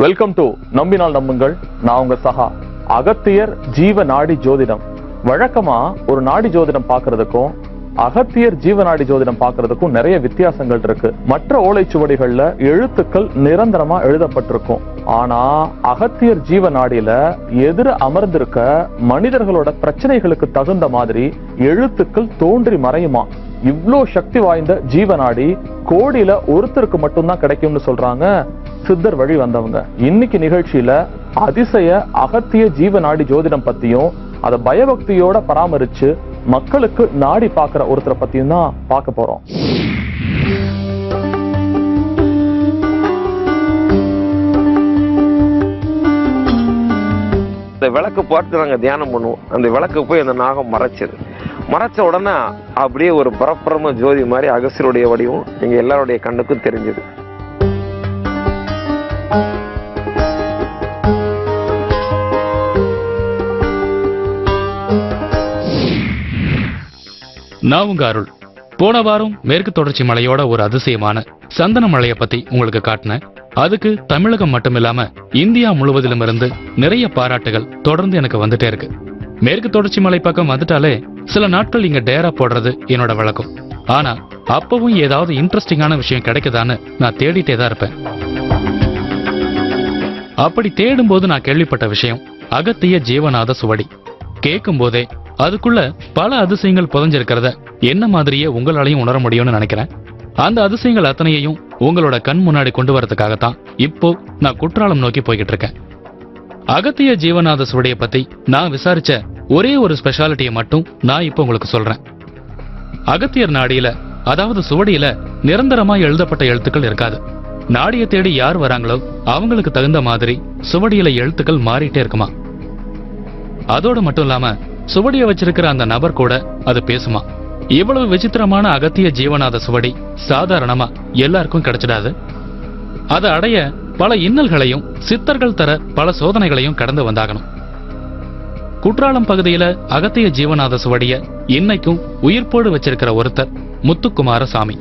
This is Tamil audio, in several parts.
வெல்கம் டு நம்பினால் நம்புங்கள். நான் உங்க சகா. அகத்தியர் ஜீவ நாடி ஜோதிடம். வழக்கமா ஒரு நாடி ஜோதிடம் பாக்குறதுக்கும் அகத்தியர் ஜீவநாடி ஜோதிடம் பாக்குறதுக்கும் நிறைய வித்தியாசங்கள் இருக்கு. மற்ற ஓலைச்சுவடிகள்ல எழுத்துக்கள் நிரந்தரமா எழுதப்பட்டிருக்கும். ஆனா அகத்தியர் ஜீவநாடியில எதிர அமர்ந்திருக்க மனிதர்களோட பிரச்சனைகளுக்கு தகுந்த மாதிரி எழுத்துக்கள் தோன்றி மறையுமா. இவ்ளோ சக்தி வாய்ந்த ஜீவநாடி கோடியில ஒருத்தருக்கு மட்டும்தான் கிடைக்கும்னு சொல்றாங்க சித்தர் வழி வந்தவங்க. இன்னைக்கு நிகழ்ச்சியில அதிசய அகத்திய ஜீவநாடி ஜோதிடம் பத்தியும் அதை பயபக்தியோட பராமரிச்சு மக்களுக்கு நாடி பாக்குற ஒருத்தரை பத்தியும் தான் பார்க்க போறோம். இந்த விளக்கு பார்த்து நாங்கள் தியானம் பண்ணுவோம். அந்த விளக்கு போய் அந்த நாகம் மறைச்ச உடனே அப்படியே ஒரு பரப்பிரம ஜோதி மாதிரி அகசியருடைய வடிவம் எங்க எல்லாருடைய கண்ணுக்கும் தெரிஞ்சது. நான் உங்க அருள். போன வாரம் மேற்கு தொடர்ச்சி மலையோட ஒரு அதிசயமான சந்தன மலையை பத்தி உங்களுக்கு காட்டினேன். அதுக்கு தமிழகம் மட்டுமில்லாம இந்தியா முழுவதிலும் இருந்து நிறைய பாராட்டுகள் தொடர்ந்து எனக்கு வந்துட்டே இருக்கு. மேற்கு தொடர்ச்சி மலை பக்கம் வந்துட்டாலே சில நாட்கள் இங்க டேரா போடுறது என்னோட வழக்கம். ஆனா அப்பவும் ஏதாவது இன்ட்ரெஸ்டிங்கான விஷயம் கிடைக்குதான்னு நான் தேடிட்டே தான் இருப்பேன். அப்படி தேடும் போது நான் கேள்விப்பட்ட விஷயம் அகத்திய ஜீவநாத சுவடி. கேட்கும் போதே அதுக்குள்ள பல அதிசயங்கள் புதைஞ்சிருக்கிறத என்ன மாதிரியே உங்களாலையும் உணர முடியும்னு நினைக்கிறேன். அந்த அதிசயங்கள் அத்தனையையும் உங்களோட கண் முன்னாடி கொண்டு வரதுக்காகத்தான் இப்போ நான் குற்றாலம் நோக்கி போய்கிட்டு இருக்கேன். அகத்திய ஜீவநாத சுவடியை பத்தி நான் விசாரிச்ச ஒரே ஒரு ஸ்பெஷாலிட்டியை மட்டும் நான் இப்போ உங்களுக்கு சொல்றேன். அகத்தியர் நாடியில, அதாவது சுவடியில நிரந்தரமா எழுதப்பட்ட எழுத்துக்கள் இருக்காது. நாடியை தேடி யார் வராங்களோ அவங்களுக்கு தகுந்த மாதிரி சுவடியில எழுத்துக்கள் மாறிட்டே இருக்குமா. அதோடு மட்டும் இல்லாம சுவடியை வச்சிருக்கிற அந்த நபர் கூட அது பேசுமா. இவ்வளவு விசித்திரமான அகத்திய ஜீவநாத சுவடி சாதாரணமா எல்லாருக்கும் கிடைச்சிடாது. அதை அடைய பல இன்னல்களையும் சித்தர்கள் தர பல சோதனைகளையும் கடந்து வந்தாகணும். குற்றாலம் பகுதியில அகத்திய ஜீவநாத சுவடிய இன்னைக்கும் உயிர்ப்போடு வச்சிருக்கிற ஒருத்தர் முத்துக்குமாரசாமி.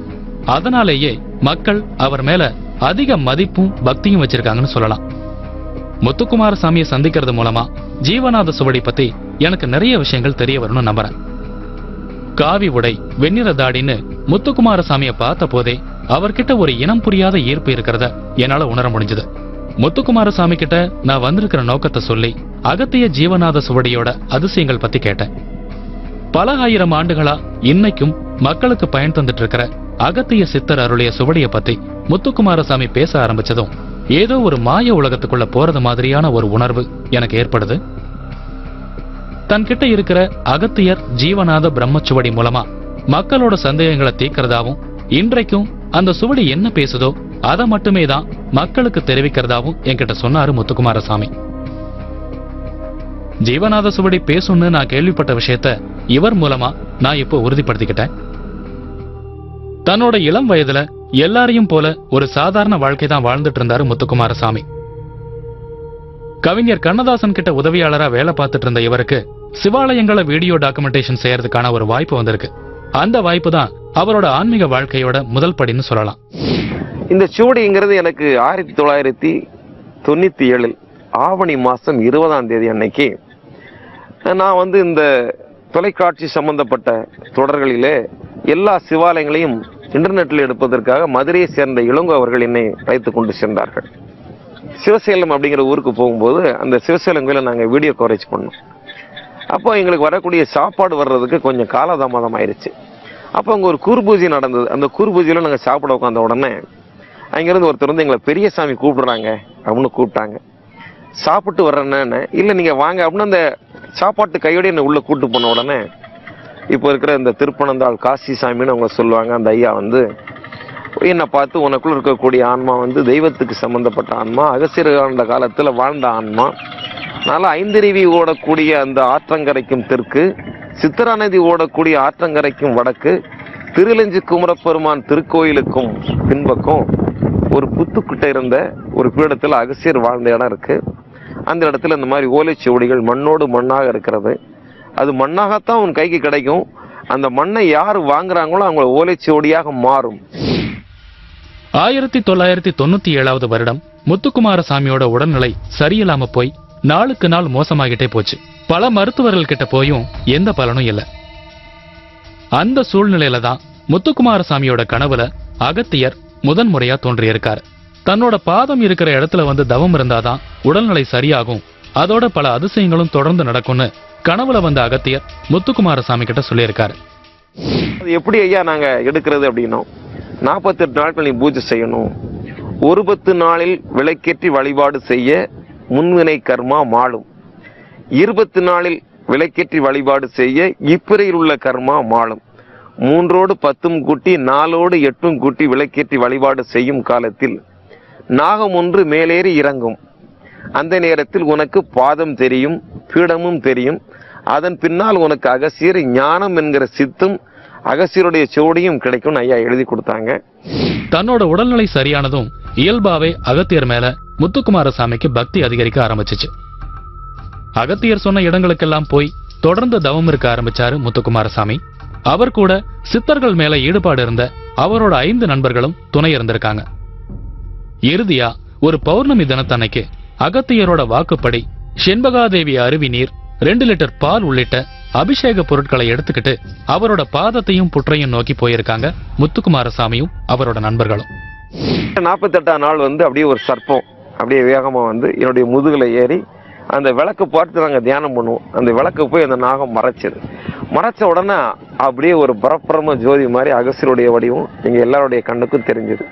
அதனாலேயே மக்கள் அவர் மேல அதிக மதிப்பும் பக்தியும் வச்சிருக்காங்கன்னு சொல்லலாம். முத்துக்குமாரசாமியை சந்திக்கிறது மூலமா ஜீவநாத சுவடி பத்தி எனக்கு நிறைய விஷயங்கள் தெரிய வரணும்னு நம்புறேன். காவி உடை, வெண்ணிற தாடின்னு முத்துக்குமாரசாமியை பார்த்த போதே அவர்கிட்ட ஒரு இனம் புரியாத ஈர்ப்பு இருக்கிறத என்னால உணர முடிஞ்சது. முத்துக்குமாரசாமி கிட்ட நான் வந்திருக்கிற நோக்கத்தை சொல்லி அகத்திய ஜீவநாத சுவடியோட அதிசயங்கள் பத்தி கேட்டேன். பல ஆயிரம் ஆண்டுகளா இன்னைக்கும் மக்களுக்கு பயன் தந்துட்டு இருக்கிற அகத்திய சித்தர் அருளிய சுவடியை பத்தி முத்துக்குமாரசாமி பேச ஆரம்பிச்சதும் ஏதோ ஒரு மாய உலகத்துக்குள்ள போறது மாதிரியான ஒரு உணர்வு எனக்கு ஏற்படுது. தன்கிட்ட இருக்கிற அகத்தியர் ஜீவநாத பிரம்மச்சுவடி மூலமா மக்களோட சந்தேகங்களை தீர்க்கிறதாவும், இன்றைக்கும் அந்த சுவடி என்ன பேசுதோ அதை மட்டுமே தான் மக்களுக்கு தெரிவிக்கிறதாவும் என்கிட்ட சொன்னாரு முத்துக்குமாரசாமி. ஜீவநாத சுவடி பேசும்னு நான் கேள்விப்பட்ட விஷயத்த இவர் மூலமா நான் இப்போ உறுதிப்படுத்திக்கிட்டேன். தன்னோட இளம் வயதுல எல்லாரையும் போல ஒரு சாதாரண வாழ்க்கை தான் வாழ்ந்துட்டு இருந்தாரு முத்துக்குமாரசாமி. கவிஞர் கண்ணதாசன் கிட்ட உதவியாளரா வேலை பார்த்துட்டு இருந்த இவருக்கு சிவாலயங்களை வீடியோ டாக்குமெண்டேஷன் செய்யறதுக்கான ஒரு வாய்ப்பு வந்திருக்கு. அந்த வாய்ப்பு தான் அவரோட ஆன்மீக வாழ்க்கையோட முதல் படின்னு சொல்லலாம். இந்த சுவடிங்கிறது எனக்கு 1997 ஆவணி மாசம் 20ஆம் தேதி அன்னைக்கு நான் இந்த தொலைக்காட்சி சம்பந்தப்பட்ட தொடர்களிலே எல்லா சிவாலயங்களையும் இன்டர்நெட்டில் எடுப்பதற்காக மதுரையை சேர்ந்த இளங்கோ அவர்கள் என்னை அழைத்துக் கொண்டு சென்றார்கள். சிவசேலம் அப்படிங்கிற ஊருக்கு போகும்போது அந்த சிவசேலம் கோயிலை நாங்கள் வீடியோ கவரேஜ் பண்ணோம். அப்போ எங்களுக்கு வரக்கூடிய சாப்பாடு வர்றதுக்கு கொஞ்சம் காலதாமதம் ஆயிடுச்சு. அப்போ அங்கே ஒரு கூர்பூஜை நடந்தது. அந்த கூர்பூஜையில் நாங்கள் சாப்பிட உட்காந்த உடனே அங்கேருந்து ஒருத்தர் எங்களை பெரியசாமி கூப்பிடுறாங்க அப்படின்னு கூப்பிட்டாங்க. சாப்பிட்டு வர்றேன்னு, இல்லை நீங்கள் வாங்க அப்படின்னு அந்த சாப்பாட்டு கையோடு என்னை உள்ளே கூப்பிட்டு போன உடனே இப்போ இருக்கிற இந்த திருப்பனந்தாள் காசி சாமின்னு அவங்க சொல்லுவாங்க. அந்த ஐயா என்னை பார்த்து, உனக்குள்ள இருக்கக்கூடிய ஆன்மா தெய்வத்துக்கு சம்பந்தப்பட்ட ஆன்மா, அகசியர் ஆண்ட காலத்தில் வாழ்ந்த ஆன்மா, அதனால ஐந்தருவி ஓடக்கூடிய அந்த ஆற்றங்கரைக்கும் தெற்கு, சித்தரா நதி ஓடக்கூடிய ஆற்றங்கரைக்கும் வடக்கு, திருலஞ்சி குமரப்பெருமான் திருக்கோயிலுக்கும் பின்பக்கம் ஒரு புத்துக்கிட்ட இருந்த ஒரு பீடத்தில் அகசியர் வாழ்ந்த இடம் இருக்கு. அந்த இடத்துல இந்த மாதிரி ஓலைச்சுவடிகள் மண்ணோடு மண்ணாக இருக்கிறது. அது மண்ணாகத்தான் உன் கைக்கு கிடைக்கும். அந்த மண்ணை யார் வாங்குறாங்களோ அவங்கள ஓலைச்சுவடியாக மாறும். 1997 வருடம் முத்துக்குமாரசாமியோட உடல்நிலை சரியில்லாம போய் நாளுக்கு நாள் மோசமாகிட்டே போச்சு. பல மருத்துவர்கள் கிட்ட போயும் எந்த பலனும் இல்ல. அந்த சூழ்நிலையில தான் முத்துக்குமாரசாமியோட கனவுல அகத்தியர் முதன்முறையா தோன்றியிருக்காரு. தன்னோட பாதம் இருக்கிற இடத்துல வந்து தவம் இருந்தாதான் உடல்நிலை சரியாகும், அதோட பல அதிசயங்களும் தொடர்ந்து நடக்கும்னு கனவுல வந்த அகத்தியர் முத்துக்குமாரசாமி கிட்ட சொல்லியிருக்காரு. அது எப்படி ஐயா நாங்க எடுக்கிறது அப்படின்னா, 48 நாட்கள் நீ பூஜை செய்யணும், ஒரு 10 நாளில் விளக்கேற்றி வழிபாடு செய்ய முன்வினை கர்மா மாளும், 20 நாளில் விளக்கேற்றி வழிபாடு செய்ய இப்பிறையில் உள்ள கர்மா மாளும், 3ஓடு 10 கூட்டி 4ஓடு 8 கூட்டி விளக்கேற்றி வழிபாடு செய்யும் காலத்தில் நாகம் ஒன்று மேலேறி இறங்கும். அந்த நேரத்தில் உனக்கு பாதம் தெரியும், பீடமும் தெரியும். அதன் பின்னால் உனக்கு அகசியர் ஞானம் என்கிற சித்தும் அகசியருடைய சோடியும் கிடைக்கும் ஐயா எழுதி கொடுத்தாங்க. தன்னோட உடல்நிலை சரியானதும் இயல்பாவே அகத்தியர் மேல முத்துக்குமாரசாமிக்கு பக்தி அதிகரிக்க ஆரம்பிச்சிச்சு. அகத்தியர் சொன்ன இடங்களுக்கெல்லாம் போய் தொடர்ந்து தவம் இருக்க ஆரம்பிச்சாரு முத்துக்குமாரசாமி. அவர் கூட சித்தர்கள் மேல ஈடுபாடு இருந்த அவரோட 5 நண்பர்களும் துணை இருந்திருக்காங்க. இறுதியா ஒரு பௌர்ணமி தினத்தன்னைக்கு அகத்தியரோட வாக்குப்படி செண்பகாதேவி அருவி நீர், 2 லிட்டர் பால் உள்ளிட்ட அபிஷேக பொருட்களை எடுத்துக்கிட்டு அவரோட பாதத்தையும் புற்றையும் நோக்கி போயிருக்காங்க முத்துக்குமாரசாமியும் அவரோட நண்பர்களும். 48ஆம் நாள் அப்படியே ஒரு சர்ப்பம் அப்படியே வேகமா என்னுடைய முதுகுல ஏறி அந்த விளக்கு பார்த்து நாங்க தியானம் பண்ணுவோம். அந்த விளக்கு போய் அந்த நாகம் மறைச்சது. மறைச்ச உடனே அப்படியே ஒரு பரப்பிரம ஜோதி மாதிரி அகசியருடைய வடிவம் எங்க எல்லாருடைய கண்ணுக்கும் தெரிஞ்சது.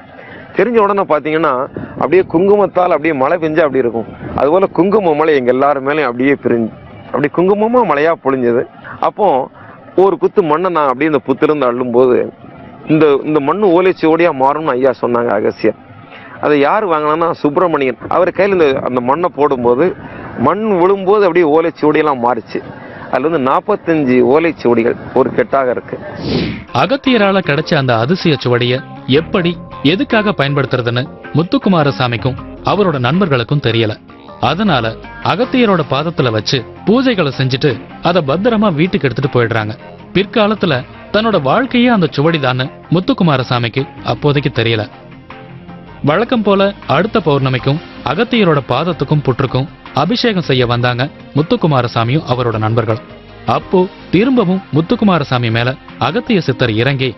தெரிஞ்ச உடனே பாத்தீங்கன்னா அப்படியே குங்குமத்தால் அப்படியே மழை பெஞ்சா அப்படி இருக்கும், அதுபோல குங்கும மழை எங்க எல்லாரும் மேலேயும் அப்படியே பிரிஞ்சு அப்படி குங்குமமா மழையா பொழிஞ்சது. அப்போ ஒரு குத்து மண்ணை நான் அப்படியே இந்த புத்திலிருந்து அள்ளும் போது இந்த மண்ணு ஓலைச்சுவடியா மாறும்னு ஐயா சொன்னாங்க அகசியர். அதை யார் வாங்கினா சுப்பிரமணியன். அவர் கையில் அந்த மண்ணை போடும்போது மண் விழும்போது அப்படியே ஓலைச்சுவடியெல்லாம் மாறிச்சு. அதுல 45 ஓலைச்சுவடிகள் ஒரு கெட்டாக இருக்கு. அகத்தியரால கிடைச்ச அந்த அதிசய சுவடிய எப்படி எதுக்காக பயன்படுத்துறதுன்னு முத்துக்குமாரசாமிக்கும் அவரோட நண்பர்களுக்கும் தெரியல. அதனால அகத்தியரோட பாதத்துல வச்சு பூஜைகளை செஞ்சுட்டு அதை பத்திரமா வீட்டுக்கு எடுத்துட்டு போயிடுறாங்க. பிற்காலத்துல தன்னோட வாழ்க்கையே அந்த சுவடிதான்னு முத்துக்குமாரசாமிக்கு அப்போதைக்கு தெரியல. வழக்கம் போல அடுத்த பௌர்ணமிக்கும் அகத்தியரோட பாதத்துக்கும் புற்றுக்கும் அபிஷேகம் செய்ய வந்தாங்க முத்துக்குமாரசாமியும் அவரோட நண்பர்களும். அப்போ திரும்பவும் முத்துக்குமாரசாமி மேல அகத்திய சித்தர் இறங்கி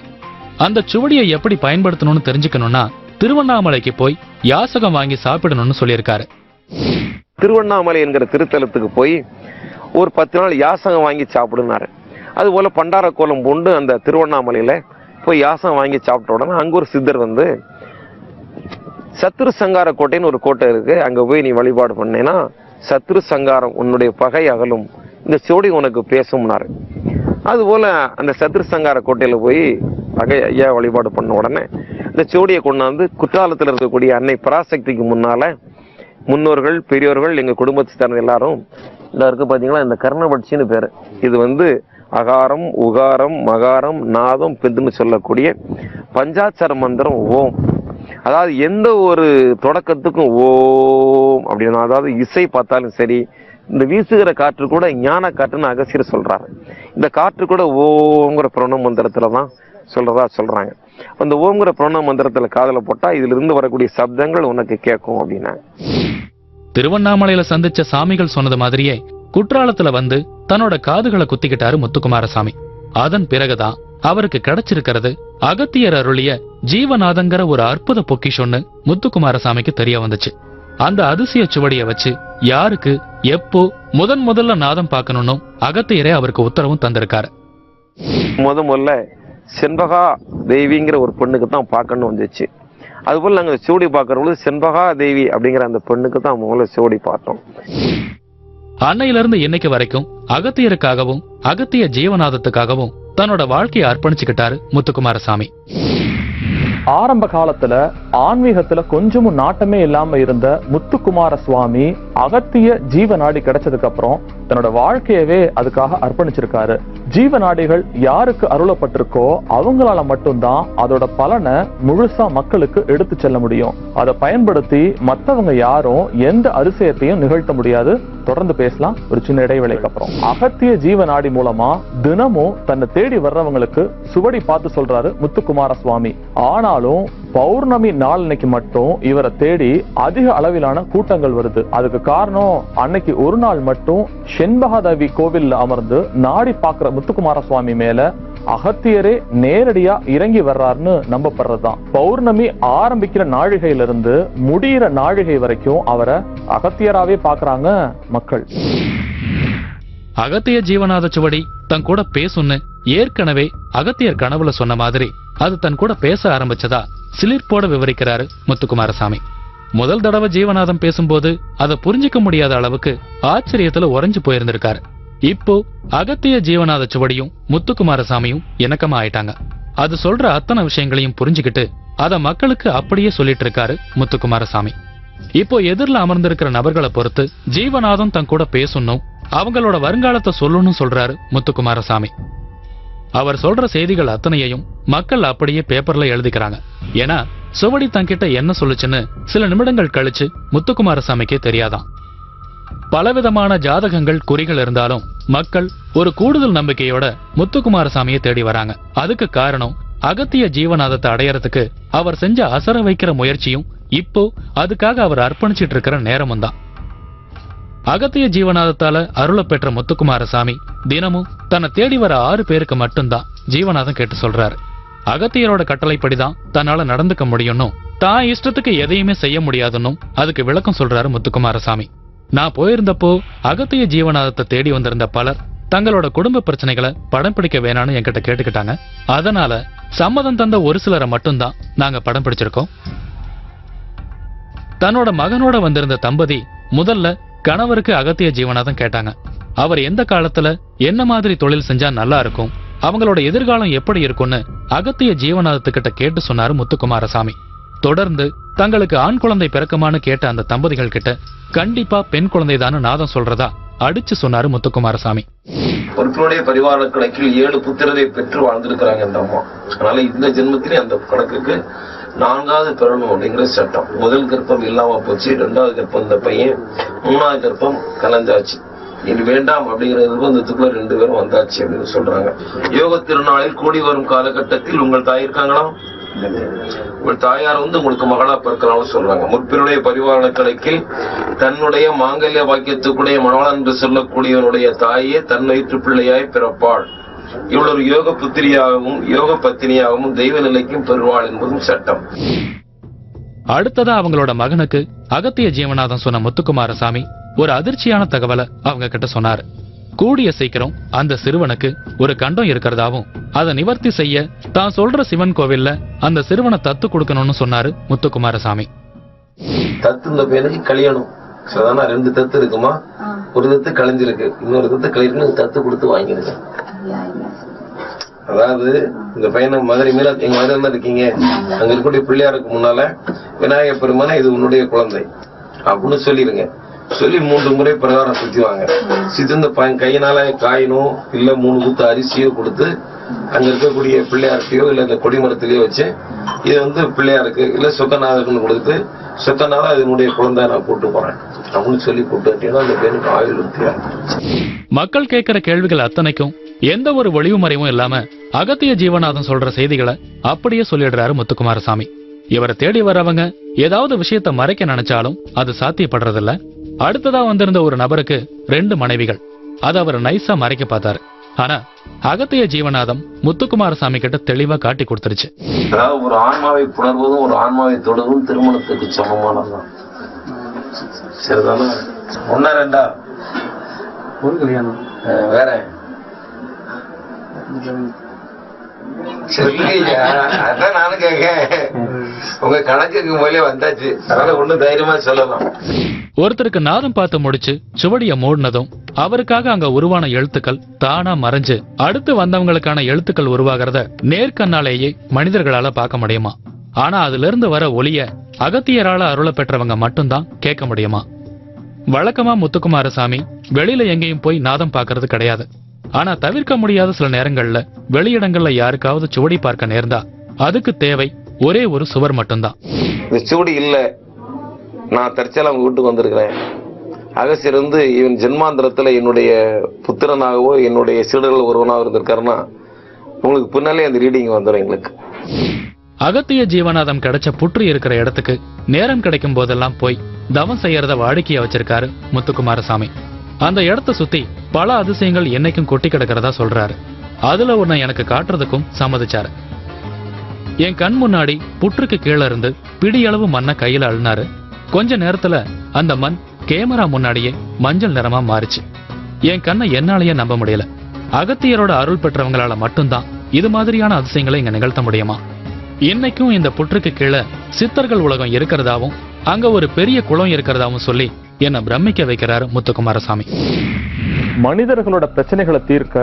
அந்த சுவடியை எப்படி பயன்படுத்தணும்னு தெரிஞ்சுக்கணும்னா திருவண்ணாமலைக்கு போய் யாசகம் வாங்கி சாப்பிடணும்னு சொல்லியிருக்காரு. திருவண்ணாமலை என்கிற திருத்தலத்துக்கு போய் ஒரு 10 நாள் யாசகம் வாங்கி சாப்பிடுனாரு. அதுபோல பண்டார கோலம் பூண்டு அந்த திருவண்ணாமலையில போய் யாசகம் வாங்கி சாப்பிட்ட உடனே அங்க ஒரு சித்தர் சத்ரு சங்கார கோட்டைன்னு ஒரு கோட்டை இருக்கு, அங்க போய் நீ வழிபாடு பண்ணேன்னா சத்ரு சங்காரம் உன்னுடைய பகை அகலும், இந்த சோடி உனக்கு பேசும்னாரு. அதுபோல அந்த சத்ரு சங்கார கோட்டையில போய் ஐயா வழிபாடு பண்ண உடனே இந்த சோடியை கொண்டாந்து குற்றாலத்தில் இருக்கக்கூடிய அன்னை பராசக்திக்கு முன்னால முன்னோர்கள் பெரியோர்கள் எங்க குடும்பத்தை சார்ந்த எல்லாரும் இருக்கு பாத்தீங்களா, இந்த கர்ணபட்சின்னு பேரு. இது அகாரம் உகாரம் மகாரம் நாதம் பெதுன்னு சொல்லக்கூடிய பஞ்சாட்சர மந்திரம் ஓம். அதாவது எந்த ஒரு தொடக்கத்துக்கும் ஓம் அப்படின்னா, அதாவது இசை பார்த்தாலும் சரி, இந்த வீசுகிற காற்று கூட ஞான காற்றுன்னு அகசியர் சொல்றாரு. இந்த காற்று கூட ஓம்ங்கிற பிரணவ மந்திரத்துலதான் சொல்றாங்க. அந்த ஓம்ங்கிற பிரணவ மந்திரத்துல காதல போட்டா இதுல இருந்து வரக்கூடிய சப்தங்கள் உனக்கு கேட்கும் அப்படின்னா. திருவண்ணாமலையில சந்திச்ச சாமிகள் சொன்னது மாதிரியே குற்றாலத்துல தன்னோட காதுகளை குத்திக்கிட்டாரு முத்துக்குமாரசாமி. அதன் பிறகுதான் அவருக்கு கிடைச்சிருக்கிறது அகத்தியர் அருளிய ஜீவநாதங்கிற ஒரு அற்புத பொக்கிஷொன்னு முத்துக்குமாரசாமிக்கு தெரிய வந்துச்சு. அந்த அதிசய சுவடிய வச்சு யாருக்கு எப்போ முதல்ல நாதம் பார்க்கணும்னு அகத்தியரே அவருக்கு உத்தரவும் தந்திருக்காரு. முதல்ல செண்பகா தேவிங்கிற ஒரு பெண்ணுக்கு தான் பார்க்கணும் வந்துச்சு. அதுபோல நாங்க சோடி பார்க்கறவங்களுக்கு செண்பகா தேவி அப்படிங்கிற அந்த பெண்ணுக்கு தான் முதல்ல சோடி பார்த்தோம். அன்னையிலிருந்து இன்னைக்கு வரைக்கும் அகத்தியருக்காகவும் அகத்திய ஜீவநாதத்துக்காகவும் தன்னோட வாழ்க்கையை அர்ப்பணிச்சுக்கிட்டாரு முத்துக்குமாரசாமி. ஆரம்ப காலத்துல ஆன்மீகத்துல கொஞ்சமும் நாட்டமே இல்லாம இருந்த முத்துக்குமார சுவாமி அகத்திய ஜீவநாடி கிடைச்சதுக்கு அப்புறம் தன்னோட வாழ்க்கையவே அதுக்காக அர்ப்பணிச்சிருக்காரு. ஜீவநாடிகள் யாருக்கு அருளப்பட்டிருக்கோ அவங்களால மட்டும்தான் அதோட பலனை முழுசா மக்களுக்கு எடுத்து செல்ல முடியும். அதை பயன்படுத்தி மத்தவங்க யாரும் எந்த அதிசயத்தையும் நிகழ்த்த முடியாது. தொடர்ந்து பேசலாம் ஒரு சின்ன இடைவேளைக்கு அப்புறம். அகத்திய ஜீவநாடி மூலமா தினமும் தன்னை தேடி வர்றவங்களுக்கு சுவடி பார்த்து சொல்றாரு முத்துக்குமார சுவாமி. ஆனாலும் பௌர்ணமி நாள் அன்னைக்கு மட்டும் இவரை தேடி அதிக அளவிலான கூட்டங்கள் வருது. அதுக்கு காரணம் அன்னைக்கு ஒரு நாள் மட்டும் செண்பகதேவி கோவில்ல அமர்ந்து நாடி பார்க்கிற முத்துக்குமார சுவாமி மேல அகத்தியரே நேரடியா இறங்கி வர்றாருன்னு நம்பப்படுறதுதான். பௌர்ணமி ஆரம்பிக்கிற நாழிகையிலிருந்து முடிகிற நாழிகை வரைக்கும் அவரை அகத்தியராவே பாக்குறாங்க மக்கள். அகத்திய ஜீவநாத சுவடி தன் கூட பேசுன்னு ஏற்கனவே அகத்தியர் கனவுல சொன்ன மாதிரி அது தன் கூட பேச ஆரம்பிச்சதா சிலிர்ப்போட விவரிக்கிறாரு முத்துக்குமாரசாமி. முதல் தடவை ஜீவநாதம் பேசும்போது அதை புரிஞ்சிக்க முடியாத அளவுக்கு ஆச்சரியத்துல உறைஞ்சு போயிருந்திருக்காரு. இப்போ அகத்திய ஜீவநாத சுவடியும் முத்துக்குமாரசாமியும் இணக்கமா ஆயிட்டாங்க. அது சொல்ற அத்தனை விஷயங்களையும் புரிஞ்சுக்கிட்டு அத மக்களுக்கு அப்படியே சொல்லிட்டு இருக்காரு முத்துக்குமாரசாமி. இப்போ எதிரில் அமர்ந்திருக்கிற நபர்களை பொறுத்து ஜீவநாதம் தன் கூட பேசணும், அவங்களோட வருங்காலத்தை சொல்லணும்னு சொல்றாரு முத்துக்குமாரசாமி. அவர் சொல்ற செய்திகள் அத்தனையையும் மக்கள் அப்படியே பேப்பர்ல எழுதிக்கிறாங்க. ஏன்னா சுவடி தன்கிட்ட என்ன சொல்லுச்சுன்னு சில நிமிடங்கள் கழிச்சு முத்துக்குமாரசாமிக்கே தெரியாதான். பலவிதமான ஜாதகங்கள் குறிகள் இருந்தாலும் மக்கள் ஒரு கூடுதல் நம்பிக்கையோட முத்துக்குமாரசாமியை தேடி வராங்க. அதுக்கு காரணம் அகத்திய ஜீவநாதத்தை அடையறதுக்கு அவர் செஞ்ச அசர வைக்கிற முயற்சியும் இப்போ அதுக்காக அவர் அர்ப்பணிச்சிட்டு இருக்கிற நேரமும் தான். அகத்திய ஜீவநாதத்தால அருள பெற்ற முத்துக்குமாரசாமி தினமும் தன்னை தேடி வர 6 பேருக்கு மட்டும்தான் ஜீவநாதம் கேட்டு சொல்றாரு. அகத்தியரோட கட்டளைப்படிதான் தன்னால நடந்துக்க முடியும்னும் தான் இஷ்டத்துக்கு எதையுமே செய்ய முடியாதுன்னும் அதுக்கு விளக்கம் சொல்றாரு முத்துக்குமாரசாமி. நான் போயிருந்தப்போ அகத்திய ஜீவநாதத்தை தேடி வந்திருந்த பலர் தங்களோட குடும்ப பிரச்சனைகளை படம் பிடிக்க வேணான்னு என்கிட்ட கேட்டுக்கிட்டாங்க. அதனால சம்மதம் தந்த ஒரு சிலரை மட்டும்தான் நாங்க படம் பிடிச்சிருக்கோம். தன்னோட மகனோட வந்திருந்த தம்பதி முதல்ல கணவருக்கு அகத்திய ஜீவநாதம் கேட்டாங்க. அவர் எந்த காலத்துல என்ன மாதிரி தொழில் செஞ்சா நல்லா இருக்கும், அவங்களோட எதிர்காலம் எப்படி இருக்கும்னு அகத்திய ஜீவநாதத்துக்கிட்ட கேட்டு சொன்னாரு முத்துக்குமாரசாமி. தொடர்ந்து தங்களுக்கு ஆண் குழந்தை பிறக்குமான்னு கேட்ட அந்த தம்பதிகள் கிட்ட கண்டிப்பா பெண் குழந்தைதான்னு நாதம் சொல்றதா அடிச்சு சொன்னாரு முத்துக்குமாரசாமி. பொறுப்பினுடைய பரிவார கணக்கில் 7 புத்திரரை பெற்று வாழ்ந்திருக்கிறாங்க அந்த அம்மா. அதனால இந்த ஜென்மத்திலே அந்த கணக்குக்கு 4வது பெறணும் அப்படிங்கிற சட்டம். முதல் கர்ப்பம் இல்லாம போச்சு, 2வது கர்ப்பம் இந்த பையன், 3வது கர்ப்பம் கலந்தாச்சு. இது வேண்டாம் அப்படிங்கிற நிர்பந்தத்துக்குள்ள 2 பேரும் வந்தாச்சு அப்படின்னு சொல்றாங்க. யோக திருநாளில் கூடி வரும் காலகட்டத்தில் உங்கள் தாய் இருக்காங்களா, உங்கள் தாயார் உங்களுக்கு மகளா பிறக்கலாம் சொல்றாங்க. முற்பினுடைய பரிவாரண கணக்கில் தன்னுடைய மாங்கல்ய வாக்கியத்துக்குடைய மணவாளன் என்று சொல்லக்கூடியவனுடைய தாயே தன் வயிற்று பிள்ளையாய் பிறப்பாள். இவ்வளவு யோக புத்திரியாகவும் யோக பத்தினியாகவும் தெய்வ நிலைக்கும் பெறுவாள் என்பதும் சட்டம். அடுத்ததா அவங்களோட மகனுக்கு அகத்திய ஜீவநாதம் சொன்ன முத்துக்குமாரசாமி ஒரு அதிர்ச்சியான தகவலை அவங்க கிட்ட சொன்னாரு. கூடிய சீக்கிரம் அந்த சிறுவனுக்கு ஒரு கண்டம் இருக்கிறதாவும் அதை நிவர்த்தி செய்ய தான் சொல்ற சிவன் கோவில்ல அந்த சிறுவனை தத்து கொடுக்கணும்னு சொன்னாரு முத்துக்குமாரசாமி. தத்து இந்த பையனுக்கு கல்யாணம் 2 தத்து இருக்குமா, ஒரு தத்து கலைஞ்சிருக்கு, இன்னொரு தத்து கலையிருக்கு, தத்து கொடுத்து வாங்கிருங்க. அதாவது இந்த பையனை மதுரை மேல எங்க மதுரை இருக்கீங்க, அங்க இருக்கக்கூடிய பிள்ளையாருக்கு முன்னால விநாயகர் பெருமானே இது உன்னுடைய குழந்தை அப்படின்னு சொல்லிருங்க. சொல்லி 3 முறை பிரகாரம் சுத்திவாங்க. சித்திருந்த கையினால காயினோ இல்ல 3 குத்து அரிசியோ கொடுத்து அங்க இருக்கக்கூடிய பிள்ளையார்ட்டையோ இல்ல இந்த கொடிமரத்திலேயோ வச்சு இது பிள்ளையாருக்கு இல்ல சொக்கநாதர்னு கொடுத்து சொக்கநாதா இதனுடைய குழந்தை நான் கூட்டு போறேன் அப்படின்னு சொல்லி கூட்டு அந்த பெண்ணுக்கு ஆயுள் உறுதியா. மக்கள் கேட்கிற கேள்விகள் அத்தனைக்கும் எந்த ஒரு ஒளிவு மறைவும் இல்லாம அகத்திய ஜீவநாதம் சொல்ற செய்திகளை அப்படியே சொல்லிடுறாரு முத்துக்குமாரசாமி. இவரை தேடி வரவங்க ஏதாவது விஷயத்த மறைக்க நினைச்சாலும் அது சாத்தியப்படுறதில்ல. அடுத்ததா வந்திருந்த ஒரு நபருக்கு 2 மனைவிகள். அதை அவர் நைஸா மறைக்க பார்த்தாரு. ஆனா அகத்திய ஜீவநாதம் முத்துக்குமாரசாமி கிட்ட தெளிவா காட்டி கொடுத்துருச்சு. அதாவது ஒரு ஆன்மாவை புணர்வதும் ஒரு ஆன்மாவை தொடுவதும் திருமணத்துக்கு சமமானதான். சரிதானா? 1 2 ஒரு கல்யாணம் வேற அதான் நானும் கேட்க உங்க கணக்குக்கு முதலே வந்தாச்சு. அதனால ஒண்ணு தைரியமா சொல்லலாம். ஒருத்தருக்கு நாதம் பார்த்து முடிச்சு சுவடிய மூடினதும் அவருக்காக அங்க உருவான எழுத்துக்கள் தானா மறைஞ்சு அடுத்து வந்தவங்களுக்கான எழுத்துக்கள் உருவாகிறத நேர்கண்ணாலேயே மனிதர்களால பார்க்க முடியுமா? ஆனா அதுல இருந்து வர ஒளிய அகத்தியரால அருள பெற்றவங்க மட்டும்தான் கேட்க முடியுமா? வழக்கமா முத்துக்குமாரசாமி வெளியில எங்கேயும் போய் நாதம் பாக்குறது கிடையாது. ஆனா தவிர்க்க முடியாத சில நேரங்கள்ல வெளியிடங்கள்ல யாருக்காவது சுவடி பார்க்க நேர்ந்தா அதுக்கு தேவை ஒரே ஒரு சுவர் மட்டும்தான். இந்த சுவடி இல்ல, நான் தற்செயலா அவங்க வீட்டுக்கு வந்திருக்கிறேன், அகஸ்தியர் வந்து இவன் ஜென்மாந்திரத்துல என்னுடைய புத்திரனாகவோ என்னுடைய சீடர்கள் ஒருவனாக இருந்திருக்காருன்னா உங்களுக்கு பின்னாலே அந்த ரீடிங் வந்துடும் எங்களுக்கு. அகத்திய ஜீவநாதம் கிடைச்ச புற்று இருக்கிற இடத்துக்கு நேரம் கிடைக்கும் போதெல்லாம் போய் தவம் செய்யறத வாடிக்கையா வச்சிருக்காரு முத்துக்குமாரசாமி. அந்த இடத்த சுத்தி பல அதிசயங்கள் என்னைக்கும் கொட்டி கிடக்கிறதா சொல்றாரு. அதுல ஒன்ன எனக்கு காட்டுறதுக்கும் சம்மதிச்சாரு. என் கண் முன்னாடி புற்றுக்கு கீழே இருந்து பிடியளவு மண்ணை கையில அள்ளினாரு. கொஞ்ச நேரத்துல அந்த மண் கேமரா முன்னாடியே மஞ்சள் நிறமா மாறிச்சு. என் கண்ணை என்னாலேயே நம்ப முடியல. அகத்தியரோட அருள் பெற்றவங்களால மட்டும்தான் இது மாதிரியான அதிசயங்களை இங்க நிகழ்த்த முடியுமா? இன்னைக்கும் இந்த புற்றுக்கு கீழே சித்தர்கள் உலகம் இருக்கிறதாவும் அங்க ஒரு பெரிய குளம் இருக்கிறதாவும் சொல்லி என்ன பிரமிக்க வைக்கிறாரு முத்துக்குமாரசாமி. மனிதர்களோட பிரச்சனைகளை தீர்க்க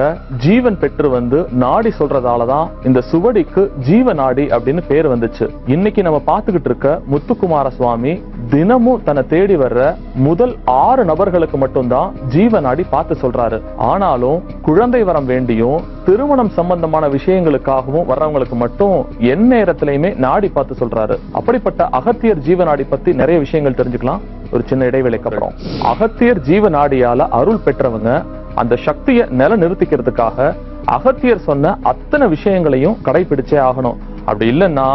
ஜீவன் பெற்று வந்து நாடி சொல்றதாலதான் இந்த சுவடிக்கு ஜீவ நாடி அப்படின்னு பேர் வந்துச்சு. இன்னைக்கு நம்ம பார்த்துக்கிட்டு இருக்க முத்துக்குமார சுவாமி தினமும் தன்னை தேடி வர்ற முதல் 6 நபர்களுக்கு மட்டும்தான் ஜீவ நாடி பார்த்து சொல்றாரு. ஆனாலும் குழந்தை வரம் வேண்டியும் திருமணம் சம்பந்தமான விஷயங்களுக்காகவும் வர்றவங்களுக்கு மட்டும் எந்நேரத்திலையுமே நாடி பார்த்து சொல்றாரு. அப்படிப்பட்ட அகத்தியர் ஜீவ நாடி பத்தி நிறைய விஷயங்கள் தெரிஞ்சுக்கலாம் ஒரு சின்ன இடைவேளைக்கு அப்புறம். அகத்தியர் ஜீவ நாடியால அருள் பெற்றவங்க அந்த சக்தியை நில நிறுத்திக்கிறதுக்காக அகத்தியர் சொன்ன அத்தனை விஷயங்களையும் கடைபிடிச்சே ஆகணும். அப்படி இல்லைன்னா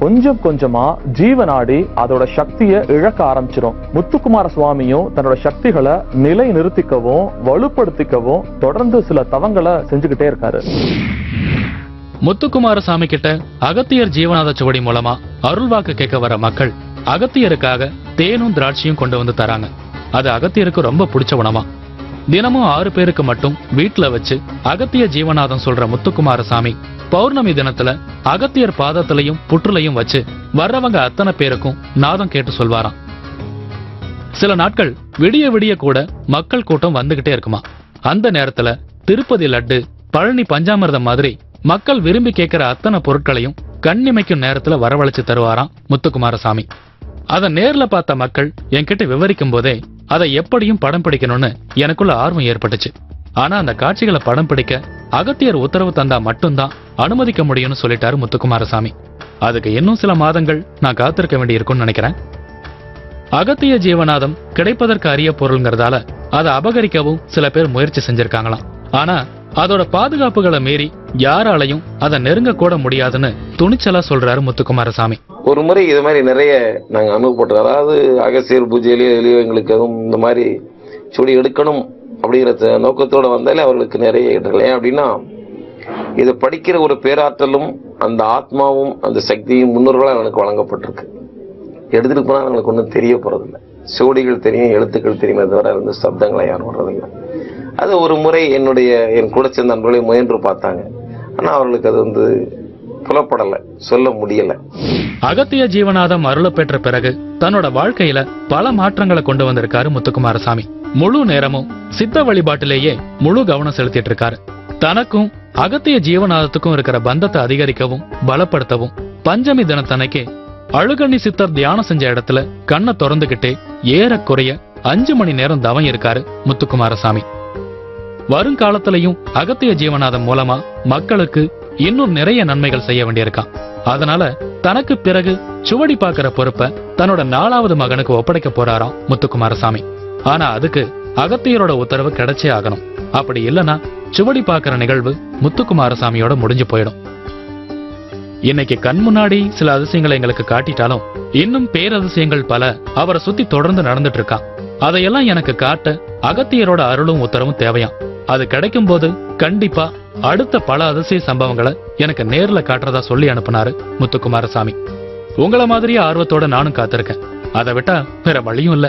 கொஞ்சம் கொஞ்சமா ஜீவநாடி அதோட சக்தியை இழக்க ஆரம்பிச்சிடும். முத்துக்குமார சுவாமியும் தன்னோட சக்திகளை நிலை நிறுத்திக்கவும் வலுப்படுத்திக்கவும் தொடர்ந்து சில தவங்களை செஞ்சுக்கிட்டே இருக்காரு. முத்துக்குமாரசாமி கிட்ட அகத்தியர் ஜீவநாத சுவடி மூலமா அருள்வாக்கு கேட்க வர மக்கள் அகத்தியருக்காக தேனும் திராட்சையும் கொண்டு வந்து தராங்க. அது அகத்தியருக்கு ரொம்ப பிடிச்ச உணவா. தினமும் 6 பேருக்கு மட்டும் வீட்டுல வச்சு அகத்திய ஜீவநாதம் சொல்ற முத்துக்குமாரசாமி பௌர்ணமி தினத்துல அகத்தியர் பாதத்திலையும் புற்றுலையும் வச்சு வர்றவங்க அத்தனை பேருக்கும் நாதம் கேட்டு சொல்வாராம். சில நாட்கள் விடிய விடிய கூட மக்கள் கூட்டம் வந்துகிட்டே இருக்குமா. அந்த நேரத்துல திருப்பதி லட்டு, பழனி பஞ்சாமிர்தம் மாதிரி மக்கள் விரும்பி கேட்கிற அத்தனை பொருட்களையும் கண்ணிமைக்கும் நேரத்துல வரவழைச்சு தருவாராம் முத்துக்குமாரசாமி. அதை நேர்ல பார்த்த மக்கள் என்கிட்ட விவரிக்கும் போதே அதை எப்படியும் படம் பிடிக்கணும்னு எனக்குள்ள ஆர்வம் ஏற்பட்டுச்சு. ஆனா அந்த காட்சிகளை படம் பிடிக்க அகத்தியர் உத்தரவு தந்தா மட்டும்தான் அனுமதிக்க முடியும்னு சொல்லிட்டாரு முத்துக்குமாரசாமி. அதுக்கு இன்னும் சில மாதங்கள் நான் காத்திருக்க வேண்டியிருக்கும்னு நினைக்கிறேன். அகத்திய ஜீவநாதம் கிடைப்பதற்கு அரிய பொருள்ங்கிறதால அதை அபகரிக்கவும் சில பேர் முயற்சி செஞ்சிருக்காங்களாம். ஆனா அதோட பாதுகாப்புகளை மீறி யாராலையும் அதை நெருங்க கூட முடியாதுன்னு துணிச்சலா சொல்றாரு முத்துக்குமாரசாமி. ஒரு முறை இது மாதிரி நிறைய நாங்கள் அனுபவப்பட்டோம். அதாவது அகசியர் பூஜையிலேயோ இல்லையோ எங்களுக்கு எதுவும் இந்த மாதிரி சுடி எடுக்கணும் அப்படிங்கிற நோக்கத்தோடு வந்தாலே அவர்களுக்கு நிறைய இடர்கள். ஏன் அப்படின்னா இதை படிக்கிற ஒரு பேராற்றலும் அந்த ஆத்மாவும் அந்த சக்தியும் முன்னோர்களாக எனக்கு வழங்கப்பட்டிருக்கு. எடுத்துட்டு போனால் அவங்களுக்கு ஒன்றும் தெரிய போறதில்லை. சுவடிகள் தெரியும், எழுத்துக்கள் தெரியுமே தவிர வந்து சப்தங்களை யாரும் வர்றதில்லை. அது ஒரு முறை என் கூட சேர்ந்த நண்பர்களை முயன்று பார்த்தாங்க. ஆனால் அவர்களுக்கு அது வந்து புலப்படலை, சொல்ல முடியல. அகத்திய ஜீவநாதம் அருள பெற்ற பிறகு தன்னோட வாழ்க்கையில பல மாற்றங்களை கொண்டு வந்திருக்காரு முத்துக்குமாரசாமி. முழு நேரமும் சித்த வழிபாட்டிலேயே முழு கவனம் செலுத்திட்டு இருக்காரு. தனக்கும் அகத்திய ஜீவநாதத்துக்கும் இருக்கிற பந்தத்தை அதிகரிக்கவும் பலப்படுத்தவும் பஞ்சமி தினத்தன்னைக்கு அழுகண்ணி சித்தர் தியானம் செஞ்ச இடத்துல கண்ணை திறந்துகிட்டே ஏறக்குறைய 5 மணி நேரம் தவம் இருக்காரு முத்துக்குமாரசாமி. வருங்காலத்திலையும் அகத்திய ஜீவநாதம் மூலமா மக்களுக்கு இன்னும் நிறைய நன்மைகள் செய்ய வேண்டியிருக்கான். அதனால தனக்கு பிறகு சுவடி பார்க்கிற பொறுப்பை தன்னோட 4வது மகனுக்கு ஒப்படைக்க போறாராம் முத்துக்குமாரசாமி. ஆனா அதுக்கு அகத்தியரோட உத்தரவு கிடைச்சே ஆகணும். அப்படி இல்லைன்னா சுவடி பார்க்கிற நிகழ்வு முத்துக்குமாரசாமியோட முடிஞ்சு போயிடும். இன்னைக்கு கண் முன்னாடி சில அதிசயங்களை எங்களுக்கு காட்டிட்டாலும் இன்னும் பேரதிசயங்கள் பல அவரை சுத்தி தொடர்ந்து நடந்துட்டு இருக்கான். அதையெல்லாம் எனக்கு காட்ட அகத்தியரோட அருளும் உத்தரவும் தேவையாம். அது கிடைக்கும் போது கண்டிப்பா அடுத்த பல அதிசய சம்பவங்களை எனக்கு நேர்ல காட்டுறதா சொல்லி அனுப்புனாரு முத்துக்குமாரசாமி. உங்கள மாதிரியே ஆர்வத்தோட நானும் காத்திருக்கேன். அதை விட்டா வேற வழியும் இல்ல.